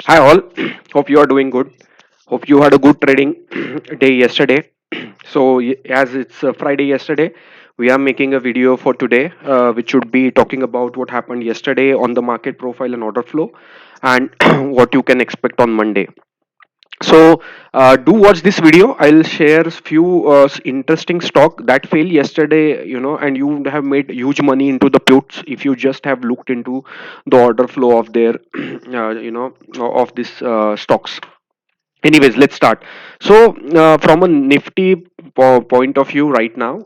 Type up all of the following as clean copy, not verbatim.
Hi all, hope you are doing good. Hope you had a good trading day yesterday. As it's Friday yesterday, we are making a video for today, which should be talking about what happened yesterday on the market profile and order flow, and what you can expect on Monday. Do watch this video. I'll share few interesting stock that failed yesterday, and you would have made huge money into the puts if you just have looked into the order flow of their, of this stocks. Anyways, let's start. From a nifty point of view right now,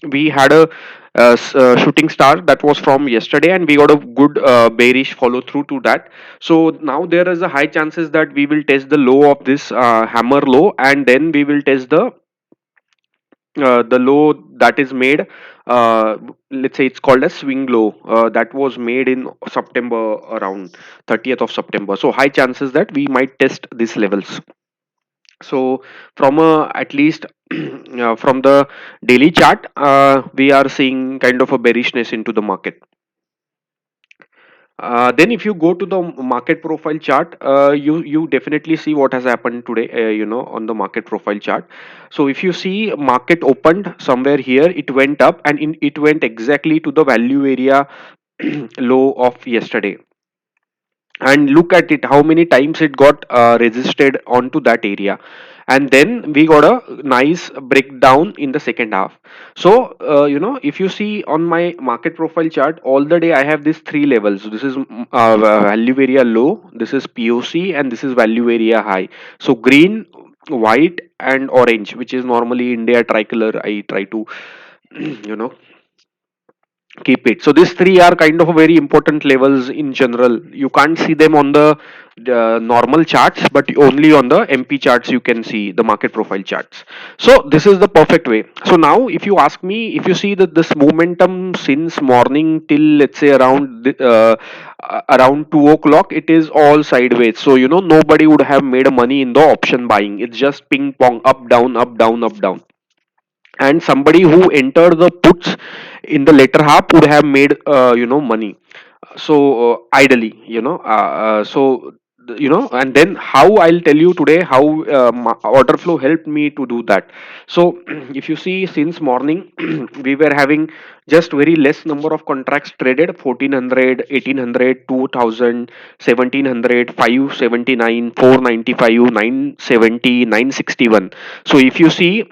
we had a shooting star that was from yesterday, and we got a good bearish follow through to that. So now there is a high chances that we will test the low of this hammer low, and then we will test the low that is made, uh, let's say it's called a swing low, that was made in September, around 30th of September. So high chances that we might test these levels. So from a at least from the daily chart, we are seeing kind of a bearishness into the market. Then if you go to the market profile chart, you definitely see what has happened today, on the market profile chart. So if you see market opened somewhere here, it went up, and it went exactly to the value area low of yesterday. And look at it, how many times it got resisted onto that area, and then we got a nice breakdown in the second half. If you see on my market profile chart, all the day I have these three levels. This is value area low, this is POC, and this is value area high. So green, white, and orange, which is normally India tricolor, I try to you know keep it. So these three are kind of very important levels in general. You can't see them on the normal charts, but only on the MP charts you can see the market profile charts. So this is the perfect way. So now if you ask me, if you see that this momentum since morning till, let's say, around 2 o'clock, it is all sideways. So nobody would have made money in the option buying. It's just ping pong, up down, up down, up down. And somebody who entered the puts in the later half would have made money. Ideally, and then how, I'll tell you today how order flow helped me to do that. So if you see since morning, we were having just very less number of contracts traded: 1400, 1800, 2000, 1700, 579, 495, 970, 961. So if you see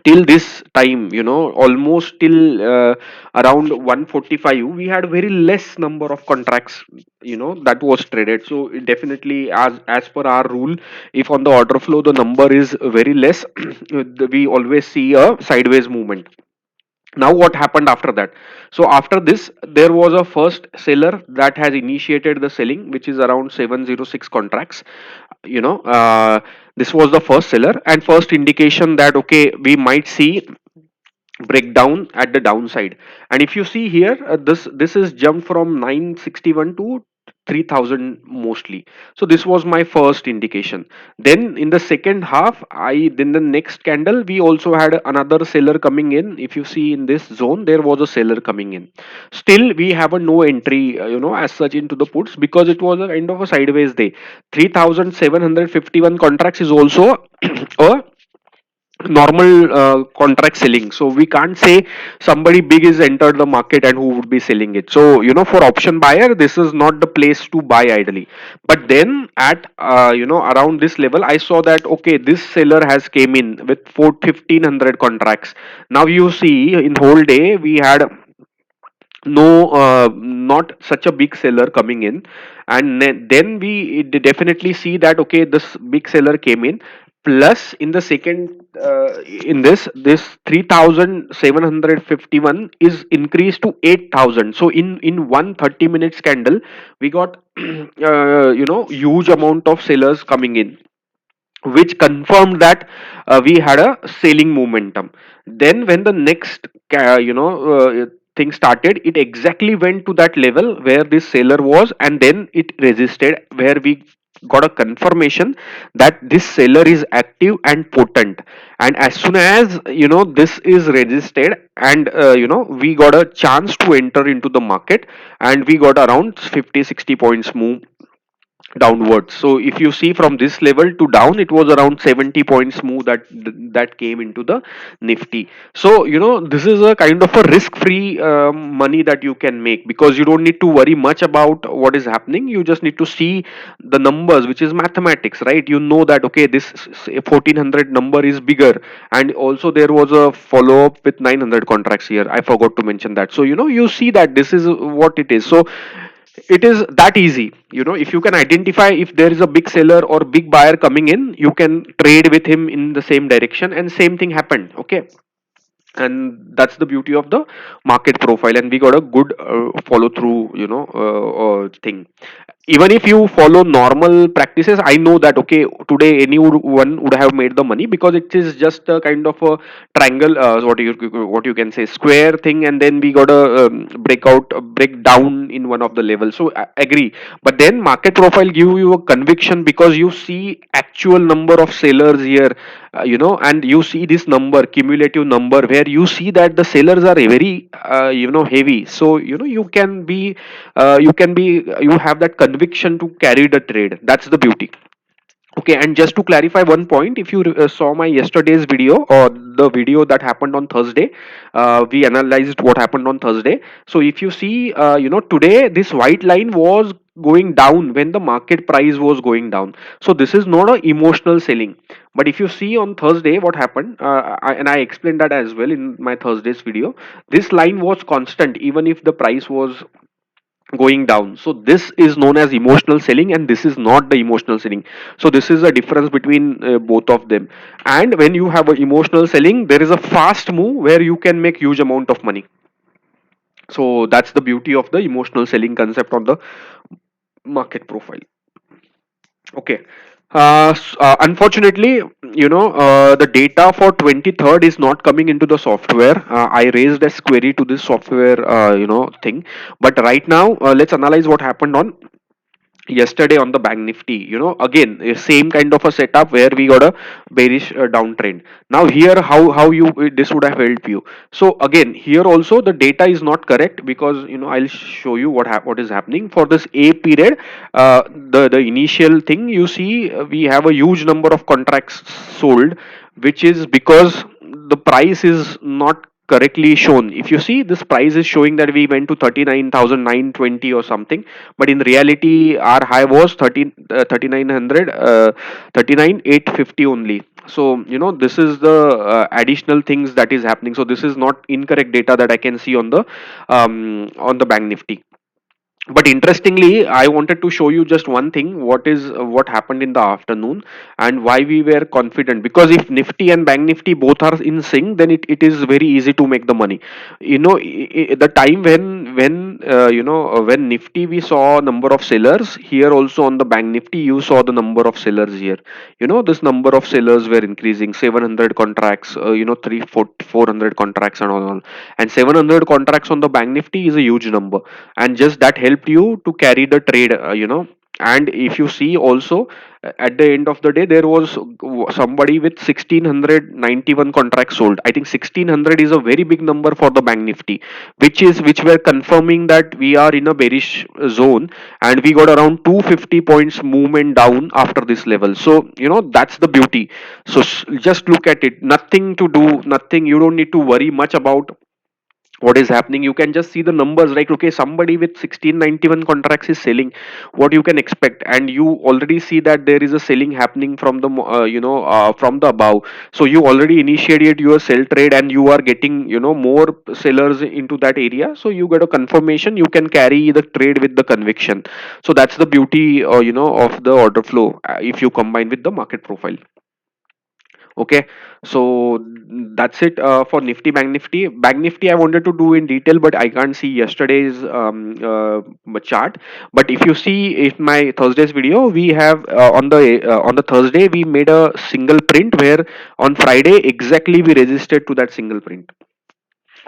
till this time, almost till around 145, we had very less number of contracts, that was traded. So it definitely, as per our rule, if on the order flow the number is very less, we always see a sideways movement. Now what happened after that? So after this, there was a first seller that has initiated the selling, which is around 706 contracts. This was the first seller and first indication that, okay, we might see breakdown at the downside. And if you see here, this is jumped from 961 to 3000 mostly. So this was my first indication. Then in the second half, I then the next candle, we also had another seller coming in. If you see in this zone, there was a seller coming in. Still we have a no entry, as such, into the puts, because it was a kind of a sideways day. 3751 contracts is also a normal contract selling. So we can't say somebody big is entered the market and who would be selling it. So for option buyer, this is not the place to buy ideally. But then at around this level, I saw that, okay, this seller has came in with 1500 contracts. Now you see in whole day we had no not such a big seller coming in. And then we definitely see that, okay, this big seller came in. Plus in the second, in this 3751 is increased to 8000. So in 130 minutes candle, we got huge amount of sellers coming in, which confirmed that we had a selling momentum. Then when the next thing started, it exactly went to that level where this seller was, and then it resisted, where we got a confirmation that this seller is active and potent. And as soon as this is resisted, and we got a chance to enter into the market, and we got around 50-60 points move downwards. So if you see from this level to down, it was around 70 points move that came into the Nifty. So this is a kind of a risk free money that you can make, because you don't need to worry much about what is happening. You just need to see the numbers, which is mathematics, right? You know that okay, this 1400 number is bigger, and also there was a follow up with 900 contracts here. I forgot to mention that. So you see that this is what it is. So it is that easy. If you can identify if there is a big seller or big buyer coming in, you can trade with him in the same direction, and same thing happened. Okay, and that's the beauty of the market profile, and we got a good follow through thing. Even if you follow normal practices, I know that okay, today anyone would have made the money, because it is just a kind of a triangle, what you can say, square thing, and then we got a break down in one of the levels. So I agree, but then market profile give you a conviction, because you see actual number of sellers here, and you see this number, cumulative number, where you see that the sellers are very heavy. So you have that conviction to carry the trade. That's the beauty. Okay, and just to clarify one point, if you saw my yesterday's video, or the video that happened on Thursday, we analyzed what happened on Thursday. So if you see, today this white line was going down when the market price was going down. So this is not a emotional selling. But if you see on Thursday what happened, and I explained that as well in my Thursday's video, this line was constant even if the price was going down. So this is known as emotional selling, and this is not the emotional selling. So this is a difference between both of them. And when you have a emotional selling, there is a fast move where you can make huge amount of money. So that's the beauty of the emotional selling concept on the market profile. Okay. Unfortunately, the data for 23rd is not coming into the software. I raised a query to this software, thing. But right now, let's analyze what happened on yesterday on the bank nifty. Again, same kind of a setup where we got a bearish downtrend. Now here, how you this would have helped you. So again, here also the data is not correct, because I'll show you what is happening for this a period. The initial thing, you see, we have a huge number of contracts sold, which is because the price is not correctly shown. If you see, this price is showing that we went to 39,920 or something, but in reality our high was 3900, 39,850 only. So this is the additional things that is happening. So this is not incorrect data that I can see on the bank nifty. But interestingly, I wanted to show you just one thing, what happened in the afternoon, and why we were confident. Because if nifty and bank nifty both are in sync, then it is very easy to make the money. The time when nifty we saw number of sellers, here also on the bank nifty you saw the number of sellers here. This number of sellers were increasing, 700 contracts, 400 contracts and all. And 700 contracts on the bank nifty is a huge number, and just that helped you to carry the trade. And if you see also, at the end of the day, there was somebody with 1691 contracts sold. I think 1600 is a very big number for the bank nifty, which were confirming that we are in a bearish zone, and we got around 250 points movement down after this level. So that's the beauty. So just look at it, nothing to do, nothing, you don't need to worry much about what is happening. You can just see the numbers, like okay, somebody with 1691 contracts is selling, what you can expect. And you already see that there is a selling happening from the from the above. So you already initiated your sell trade, and you are getting more sellers into that area, so you get a confirmation, you can carry the trade with the conviction. So that's the beauty of the order flow, if you combine with the market profile. Okay, so that's it for nifty, bank nifty. Bank nifty I wanted to do in detail, but I can't see yesterday's chart. But if you see, if my Thursday's video, we have on the Thursday we made a single print, where on Friday exactly we resisted to that single print.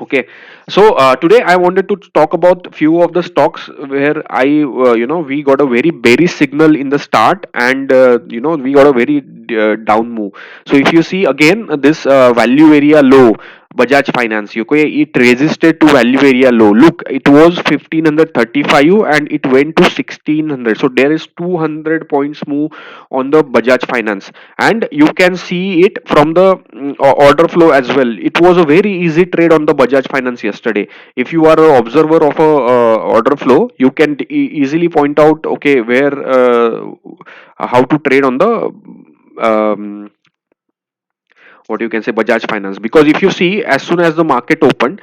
Okay, so today I wanted to talk about few of the stocks where we got a very bearish signal in the start, and we got a very down move. So if you see again, this value area low, Bajaj Finance, okay, it resisted to value area low. Look, it was 1535 and it went to 1600. So there is 200 points move on the Bajaj Finance, and you can see it from the order flow as well. It was a very easy trade on the Bajaj Finance yesterday. If you are an observer of a order flow, you can easily point out, okay, where how to trade on the um, what you can say Bajaj Finance, because if you see, as soon as the market opened,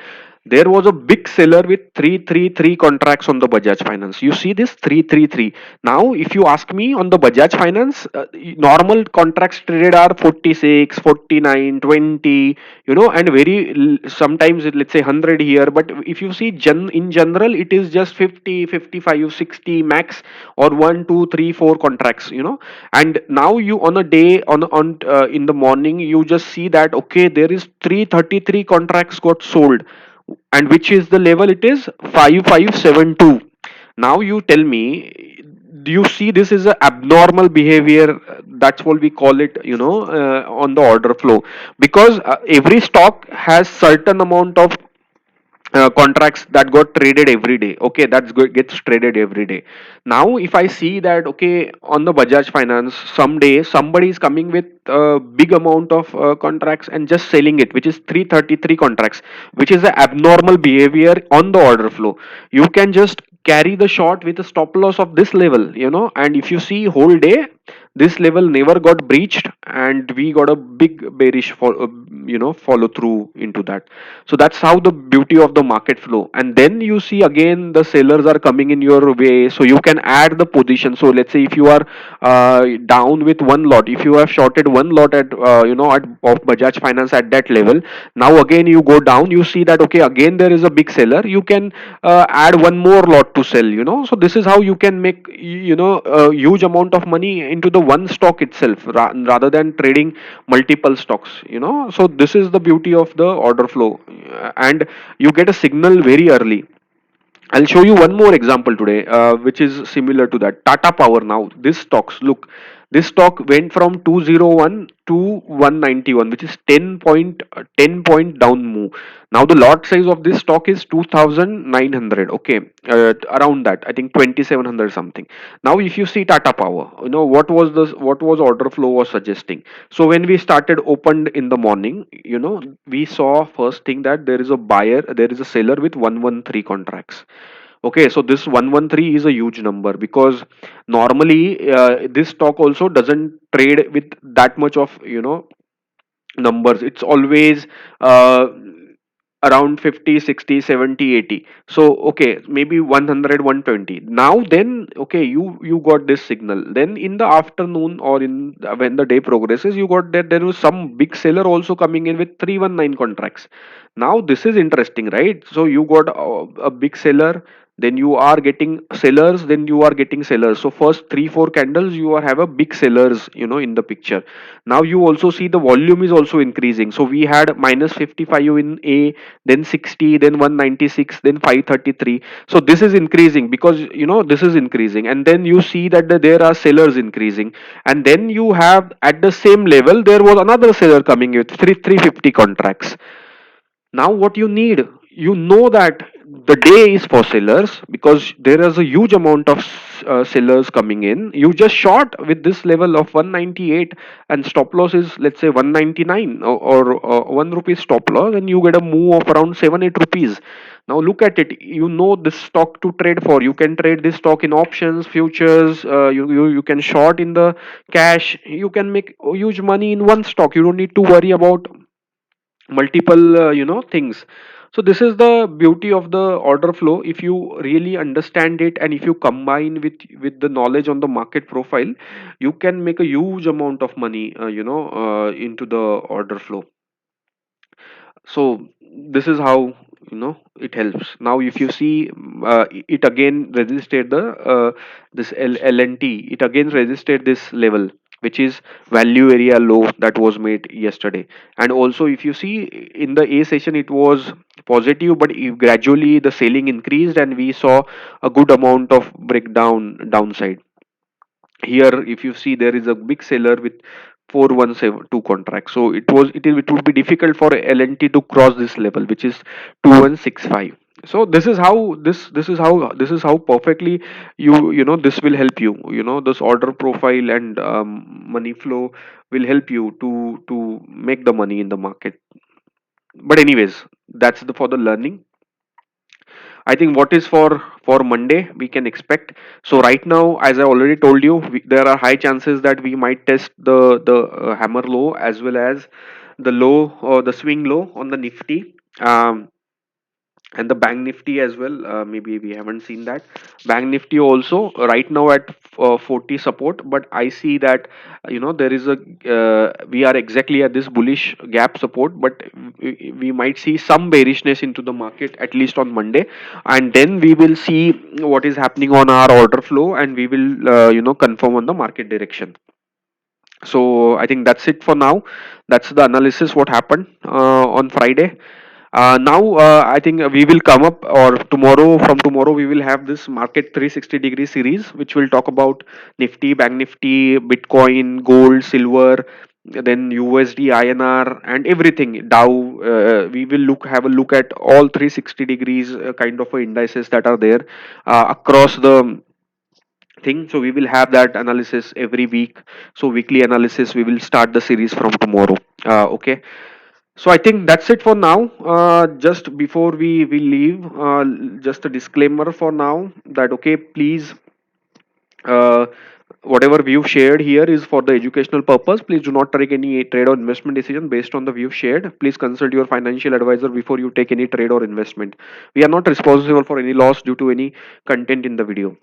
there was a big seller with 333 contracts on the Bajaj Finance. You see this 333. Now if you ask me on the Bajaj Finance, normal contracts traded are 46, 49, 20, and sometimes let's say 100 here. But if you see in general, it is just 50, 55, 60 max, or 1, 2, 3, 4 contracts, and now you on a day on in the morning, you just see that, okay, there is 333 contracts got sold, and which is the level, it is 5572. Now you tell me, do you see this is a abnormal behavior? That's what we call it, on the order flow, because every stock has certain amount of contracts that got traded every day. Okay, gets traded every day. Now if I see that, okay, on the Bajaj Finance, someday somebody is coming with a big amount of contracts and just selling it, which is 333 contracts, which is a abnormal behavior on the order flow. You can just carry the short with a stop loss of this level, and if you see whole day, this level never got breached, and we got a big bearish follow through into that. So that's how the beauty of the market flow. And then you see again the sellers are coming in your way, so you can add the position. So let's say if you are down with one lot, if you have shorted one lot at at of Bajaj Finance at that level, now again you go down, you see that, okay, again there is a big seller, you can add one more lot to sell. So this is how you can make a huge amount of money into the one stock itself, rather than trading multiple stocks. So this is the beauty of the order flow, and you get a signal very early. I'll show you one more example today, which is similar to that. Tata Power. Now, this stocks, look, this stock went from 201 to 191, which is 10 point down move. Now, the lot size of this stock is 2,900. Okay, around that, I think 2,700 something. Now, if you see Tata Power, what was order flow was suggesting. So when we started opened in the morning, we saw first thing that there is a buyer, there is a seller with 113 contracts. Okay, so this 113 is a huge number, because normally this stock also doesn't trade with that much of numbers. It's always uh, around 50, 60, 70, 80. So okay, maybe 100, 120. Now then, okay, you got this signal. Then in the afternoon, or when the day progresses, you got that there was some big seller also coming in with 319 contracts. Now this is interesting, right? So you got a big seller, then you are getting sellers, then you are getting sellers. So first 3 4 candles you are have a big sellers, in the picture. Now you also see the volume is also increasing. So we had minus 55 in A, then 60, then 196, then 533. So this is increasing, because this is increasing, and then you see that there are sellers increasing, and then you have at the same level there was another seller coming with 350 contracts. Now what you need, that the day is for sellers, because there is a huge amount of sellers coming in. You just short with this level of 198, and stop loss is, let's say, 199, or 1 rupee stop loss, and you get a move of around 7 8 rupees. Now look at it, this stock to trade for. You can trade this stock in options, futures, you can short in the cash. You can make huge money in one stock. You don't need to worry about multiple things. So this is the beauty of the order flow. If you really understand it, and if you combine with the knowledge on the market profile, you can make a huge amount of money into the order flow. So this is how it helps. Now if you see, it again resisted the this LNT, it again resisted this level, which is value area low that was made yesterday. And also if you see in the A session, it was positive, but gradually the selling increased, and we saw a good amount of breakdown downside. Here if you see, there is a big seller with 4172 contract. So it would be difficult for LNT to cross this level, which is 2165. So this is how perfectly this will help you. This order profile and money flow will help you to make the money in the market. But anyways, that's the for the learning. I think what is for Monday we can expect. So right now, as I already told you, there are high chances that we might test the hammer low as well as the low or the swing low on the Nifty. And the bank nifty as well, maybe we haven't seen that. Bank nifty also right now at 40 support, but I see that there is a we are exactly at this bullish gap support, but we might see some bearishness into the market at least on Monday, and then we will see what is happening on our order flow, and we will confirm on the market direction. So I think that's it for now. That's the analysis what happened on Friday. Now I think we will come up, or tomorrow, from tomorrow we will have this market 360-degree series, which will talk about Nifty, Bank Nifty, Bitcoin, gold, silver, then USD, INR, and everything. Dow. We will have a look at all 360 degrees kind of indices that are there across the thing. So we will have that analysis every week. So weekly analysis, we will start the series from tomorrow. Okay. So I think that's it for now. Just before we leave, just a disclaimer for now that okay, please, uh, whatever view shared here is for the educational purpose. Please do not take any trade or investment decision based on the view shared. Please consult your financial advisor before you take any trade or investment. We are not responsible for any loss due to any content in the video.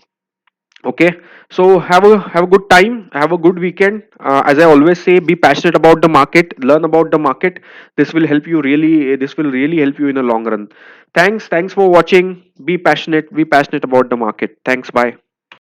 Okay, so have a good time, have a good weekend. As I always say, be passionate about the market, learn about the market. This will really help you in the long run. Thanks for watching. Be passionate about the market. Thanks. Bye.